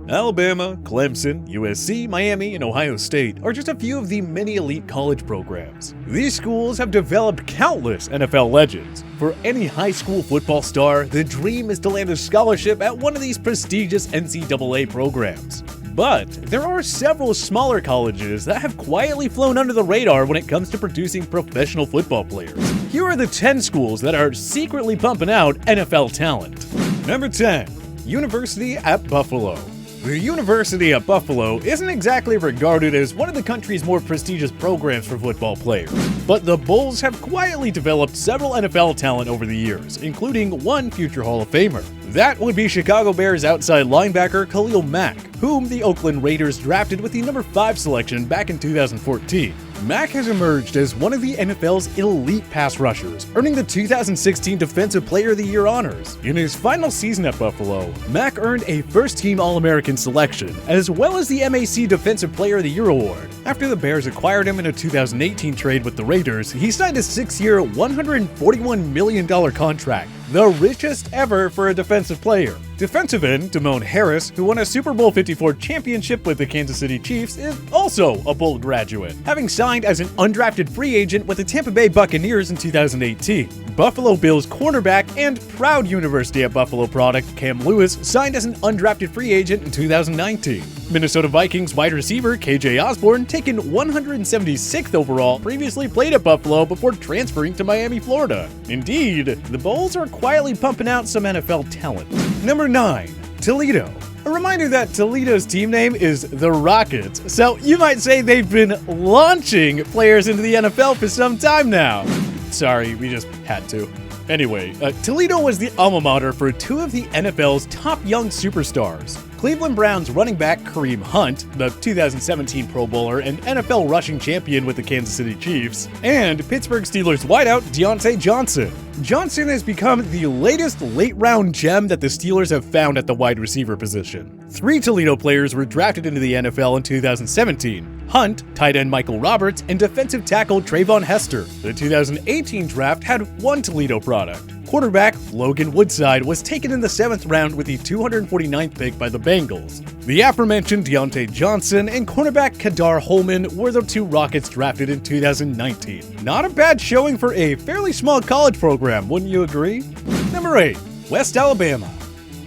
Alabama, Clemson, USC, Miami, and Ohio State are just a few of the many elite college programs. These schools have developed countless NFL legends. For any high school football star, the dream is to land a scholarship at one of these prestigious NCAA programs. But there are several smaller colleges that have quietly flown under the radar when it comes to producing professional football players. Here are the 10 schools that are secretly pumping out NFL talent. Number 10. University at Buffalo. The University at Buffalo isn't exactly regarded as one of the country's more prestigious programs for football players, but the Bulls have quietly developed several NFL talent over the years, including one future Hall of Famer. That would be Chicago Bears outside linebacker Khalil Mack, whom the Oakland Raiders drafted with the number 5 selection back in 2014. Mack has emerged as one of the NFL's elite pass rushers, earning the 2016 Defensive Player of the Year honors. In his final season at Buffalo, Mack earned a first-team All-American selection, as well as the MAC Defensive Player of the Year award. After the Bears acquired him in a 2018 trade with the Raiders, he signed a 6-year, $141 million contract, the richest ever for a defensive player. Defensive end Damone Harris, who won a Super Bowl 54 championship with the Kansas City Chiefs, is also a Bull graduate, having signed as an undrafted free agent with the Tampa Bay Buccaneers in 2018. Buffalo Bills cornerback and proud University at Buffalo product Cam Lewis signed as an undrafted free agent in 2019. Minnesota Vikings wide receiver KJ Osborne, taken 176th overall, previously played at Buffalo before transferring to Miami, Florida. Indeed, the Bulls are quietly pumping out some NFL talent. Number 9. Toledo. A reminder that Toledo's team name is the Rockets, so you might say they've been launching players into the NFL for some time now. Sorry, we just had to. Anyway, Toledo was the alma mater for two of the NFL's top young superstars. Cleveland Browns running back Kareem Hunt, the 2017 Pro Bowler and NFL rushing champion with the Kansas City Chiefs, and Pittsburgh Steelers wideout Deontay Johnson. Johnson has become the latest late-round gem that the Steelers have found at the wide receiver position. 3 Toledo players were drafted into the NFL in 2017. Hunt, tight end Michael Roberts, and defensive tackle Trayvon Hester. The 2018 draft had 1 Toledo product. Quarterback Logan Woodside was taken in the 7th round with the 249th pick by the Bengals. The aforementioned Deontay Johnson and cornerback Kadar Holman were the 2 Rockets drafted in 2019. Not a bad showing for a fairly small college program, wouldn't you agree? Number 8. West Alabama.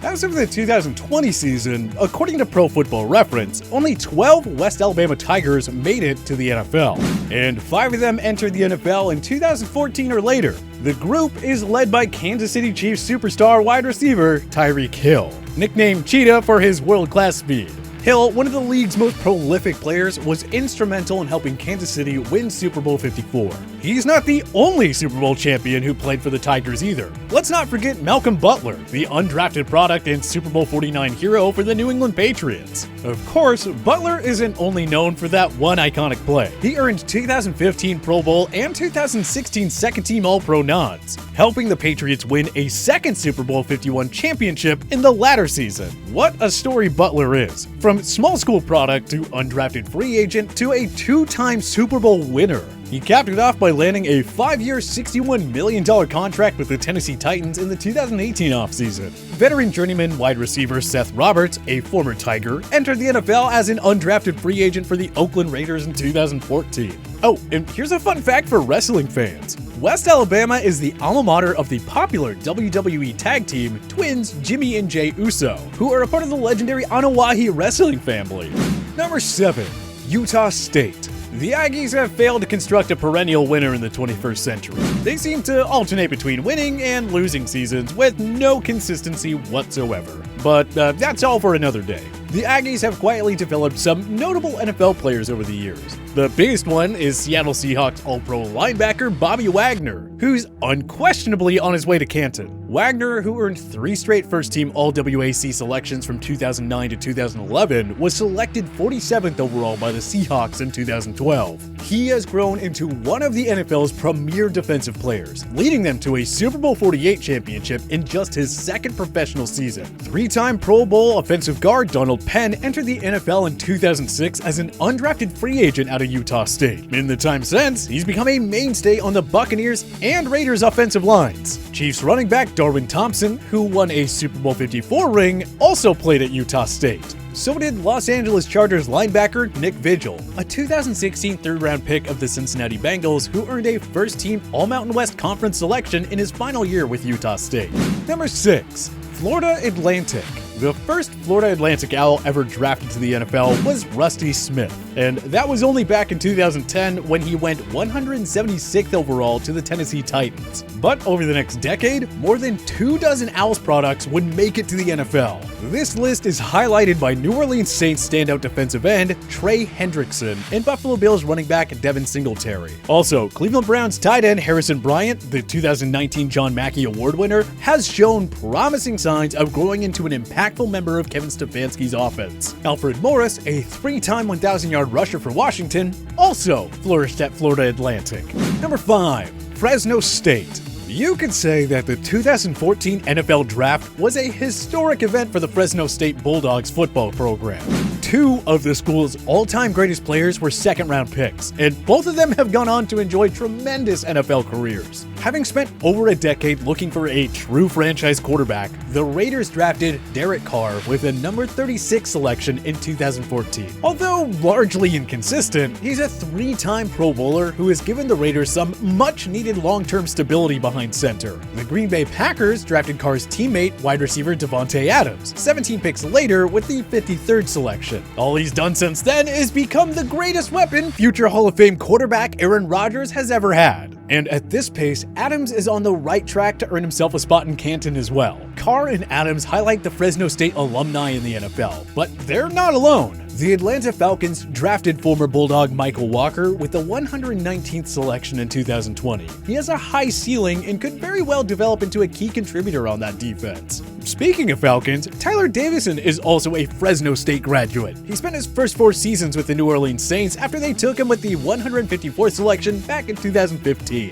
As of the 2020 season, according to Pro Football Reference, only 12 West Alabama Tigers made it to the NFL, and 5 of them entered the NFL in 2014 or later. The group is led by Kansas City Chiefs superstar wide receiver Tyreek Hill, nicknamed Cheetah for his world-class speed. Hill, one of the league's most prolific players, was instrumental in helping Kansas City win Super Bowl 54. He's not the only Super Bowl champion who played for the Tigers either. Let's not forget Malcolm Butler, the undrafted product and Super Bowl 49 hero for the New England Patriots. Of course, Butler isn't only known for that one iconic play. He earned 2015 Pro Bowl and 2016 second-team All-Pro nods, helping the Patriots win a second Super Bowl 51 championship in the latter season. What a story Butler is. From small school product to undrafted free agent to a 2-time Super Bowl winner. He capped it off by landing a 5-year, $61 million contract with the Tennessee Titans in the 2018 offseason. Veteran journeyman wide receiver Seth Roberts, a former Tiger, entered the NFL as an undrafted free agent for the Oakland Raiders in 2014. Oh, and here's a fun fact for wrestling fans. West Alabama is the alma mater of the popular WWE tag team twins Jimmy and Jey Uso, who are a part of the legendary Anoa'i wrestling family. Number 7. Utah State. The Aggies have failed to construct a perennial winner in the 21st century. They seem to alternate between winning and losing seasons with no consistency whatsoever. But that's all for another day. The Aggies have quietly developed some notable NFL players over the years. The biggest one is Seattle Seahawks All-Pro linebacker Bobby Wagner, who's unquestionably on his way to Canton. Wagner, who earned 3 straight first-team All-WAC selections from 2009 to 2011, was selected 47th overall by the Seahawks in 2012. He has grown into one of the NFL's premier defensive players, leading them to a Super Bowl 48 championship in just his 2nd professional season. 3-time Pro Bowl offensive guard Donald Penn entered the NFL in 2006 as an undrafted free agent out of Utah State. In the time since, he's become a mainstay on the Buccaneers and Raiders offensive lines. Chiefs running back Darwin Thompson, who won a Super Bowl 54 ring, also played at Utah State. So did Los Angeles Chargers linebacker Nick Vigil, a 2016 third-round pick of the Cincinnati Bengals who earned a first-team All-Mountain West Conference selection in his final year with Utah State. Number 6. Florida Atlantic. The first Florida Atlantic Owl ever drafted to the NFL was Rusty Smith, and that was only back in 2010 when he went 176th overall to the Tennessee Titans. But over the next decade, more than 24 Owls products would make it to the NFL. This list is highlighted by New Orleans Saints standout defensive end Trey Hendrickson and Buffalo Bills running back Devin Singletary. Also, Cleveland Browns tight end Harrison Bryant, the 2019 John Mackey Award winner, has shown promising signs of growing into an impactful member of Kevin Stefanski's offense. Alfred Morris, a 3-time 1,000-yard rusher for Washington, also flourished at Florida Atlantic. Number 5. Fresno State. You could say that the 2014 NFL Draft was a historic event for the Fresno State Bulldogs football program. 2 of the school's all-time greatest players were second-round picks, and both of them have gone on to enjoy tremendous NFL careers. Having spent over a decade looking for a true franchise quarterback, the Raiders drafted Derek Carr with a number 36 selection in 2014. Although largely inconsistent, he's a 3-time Pro Bowler who has given the Raiders some much-needed long-term stability behind center. The Green Bay Packers drafted Carr's teammate, wide receiver Davante Adams, 17 picks later with the 53rd selection. All he's done since then is become the greatest weapon future Hall of Fame quarterback Aaron Rodgers has ever had. And at this pace, Adams is on the right track to earn himself a spot in Canton as well. Carr and Adams highlight the Fresno State alumni in the NFL, but they're not alone. The Atlanta Falcons drafted former Bulldog Michael Walker with the 119th selection in 2020. He has a high ceiling and could very well develop into a key contributor on that defense. Speaking of Falcons, Tyler Davison is also a Fresno State graduate. He spent his first 4 seasons with the New Orleans Saints after they took him with the 154th selection back in 2015.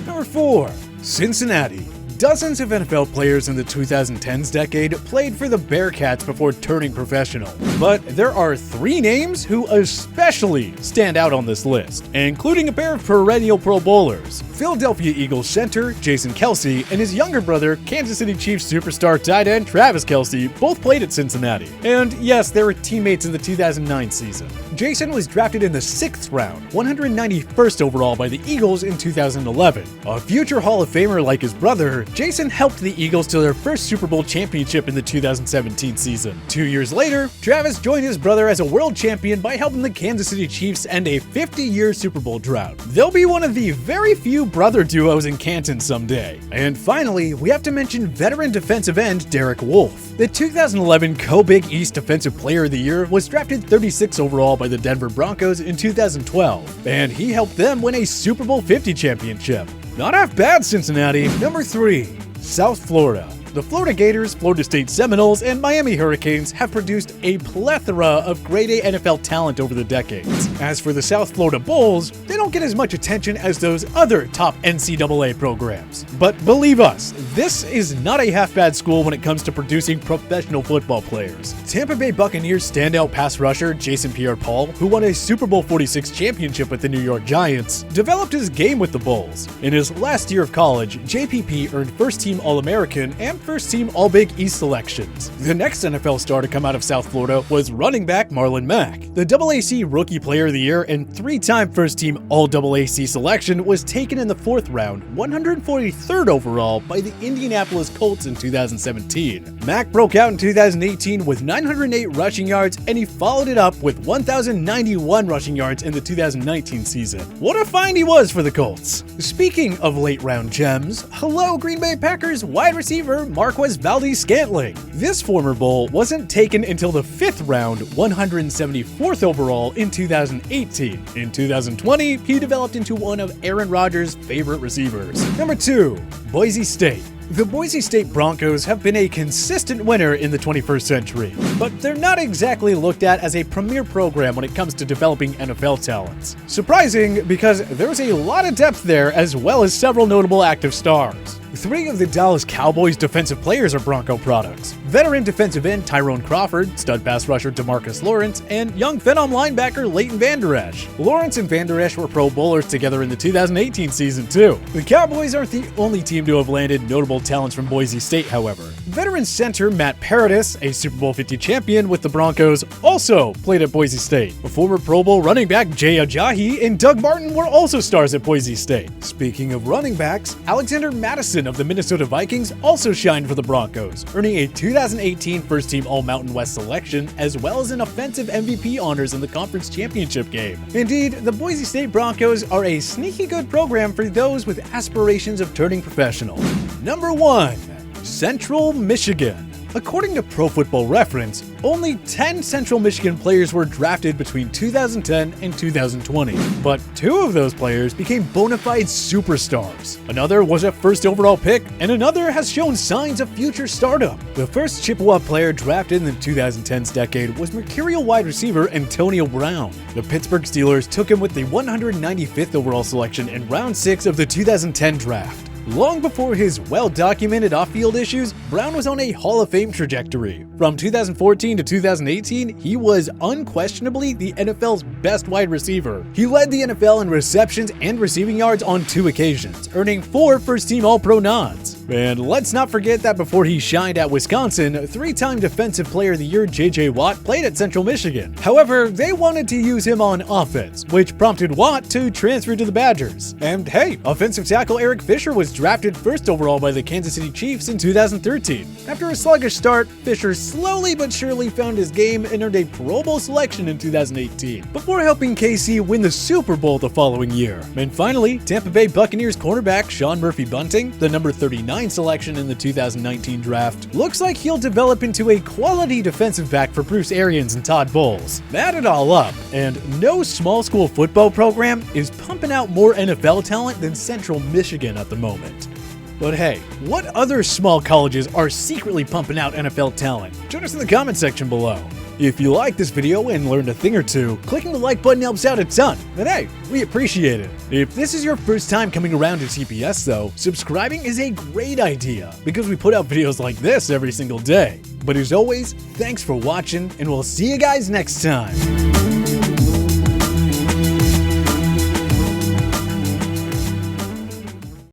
Number 4. Cincinnati. Dozens of NFL players in the 2010s decade played for the Bearcats before turning professional. But there are 3 names who especially stand out on this list, including a pair of perennial Pro Bowlers. Philadelphia Eagles center Jason Kelce and his younger brother, Kansas City Chiefs superstar tight end Travis Kelce, both played at Cincinnati. And yes, they were teammates in the 2009 season. Jason was drafted in the 6th round, 191st overall by the Eagles in 2011. A future Hall of Famer like his brother, Jason helped the Eagles to their first Super Bowl championship in the 2017 season. 2 years later, Travis joined his brother as a world champion by helping the Kansas City Chiefs end a 50-year Super Bowl drought. They'll be one of the very few brother duos in Canton someday. And finally, we have to mention veteran defensive end Derek Wolfe. The 2011 Co-Big East Defensive Player of the Year was drafted 36th overall by the Denver Broncos in 2012, and he helped them win a Super Bowl 50 championship. Not half bad, Cincinnati. Number 3. South Florida. The Florida Gators, Florida State Seminoles, and Miami Hurricanes have produced a plethora of grade A NFL talent over the decades. As for the South Florida Bulls, they don't get as much attention as those other top NCAA programs. But believe us, this is not a half-bad school when it comes to producing professional football players. Tampa Bay Buccaneers standout pass rusher Jason Pierre-Paul, who won a Super Bowl 46 championship with the New York Giants, developed his game with the Bulls. In his last year of college, JPP earned first-team All-American and first-team All-Big East selections. The next NFL star to come out of South Florida was running back Marlon Mack. The AAC Rookie Player of the Year and 3-time first-team All-AAC selection was taken in the 4th round, 143rd overall by the Indianapolis Colts in 2017. Mack broke out in 2018 with 908 rushing yards, and he followed it up with 1,091 rushing yards in the 2019 season. What a find he was for the Colts. Speaking of late-round gems, hello Green Bay Packers wide receiver Marquez Valdes-Scantling. This former Bull wasn't taken until the 5th round, 174th overall in 2018. In 2020, he developed into one of Aaron Rodgers' favorite receivers. Number 2. Boise State. The Boise State Broncos have been a consistent winner in the 21st century, but they're not exactly looked at as a premier program when it comes to developing NFL talents. Surprising, because there's a lot of depth there as well as several notable active stars. 3 of the Dallas Cowboys defensive players are Bronco products. veteran defensive end Tyrone Crawford, stud pass rusher DeMarcus Lawrence, and young phenom linebacker Leighton Vander Esch. Lawrence and Vander Esch were Pro Bowlers together in the 2018 season too. The Cowboys aren't the only team to have landed notable talents from Boise State, however. Veteran center Matt Paradis, a Super Bowl 50 champion with the Broncos, also played at Boise State. A former Pro Bowl running back Jay Ajayi and Doug Martin were also stars at Boise State. Speaking of running backs, Alexander Mattison of the Minnesota Vikings also shined for the Broncos, earning a 2018 First-Team All-Mountain West selection as well as an offensive MVP honors in the conference championship game. Indeed, the Boise State Broncos are a sneaky good program for those with aspirations of turning professional. Number 1. Central Michigan. According to Pro Football Reference, only 10 Central Michigan players were drafted between 2010 and 2020, but 2 of those players became bona fide superstars. Another was a first overall pick, and another has shown signs of future stardom. The first Chippewa player drafted in the 2010s decade was Mercurial wide receiver Antonio Brown. The Pittsburgh Steelers took him with the 195th overall selection in round 6 of the 2010 draft. Long before his well-documented off-field issues, Brown was on a Hall of Fame trajectory. From 2014 to 2018, he was unquestionably the NFL's best wide receiver. He led the NFL in receptions and receiving yards on 2 occasions, earning 4 first-team All-Pro nods. And let's not forget that before he shined at Wisconsin, 3-time Defensive Player of the Year J.J. Watt played at Central Michigan. However, they wanted to use him on offense, which prompted Watt to transfer to the Badgers. And hey, offensive tackle Eric Fisher was drafted first overall by the Kansas City Chiefs in 2013. After a sluggish start, Fisher slowly but surely found his game and earned a Pro Bowl selection in 2018, before helping KC win the Super Bowl the following year. And finally, Tampa Bay Buccaneers cornerback Sean Murphy-Bunting, the number 39 selection in the 2019 draft, looks like he'll develop into a quality defensive back for Bruce Arians and Todd Bowles. Add it all up, and no small school football program is pumping out more NFL talent than Central Michigan at the moment. But hey, what other small colleges are secretly pumping out NFL talent? Join us in the comment section below. If you liked this video and learned a thing or two, clicking the like button helps out a ton, and hey, we appreciate it. If this is your first time coming around to CPS though, subscribing is a great idea because we put out videos like this every single day. But as always, thanks for watching, and we'll see you guys next time.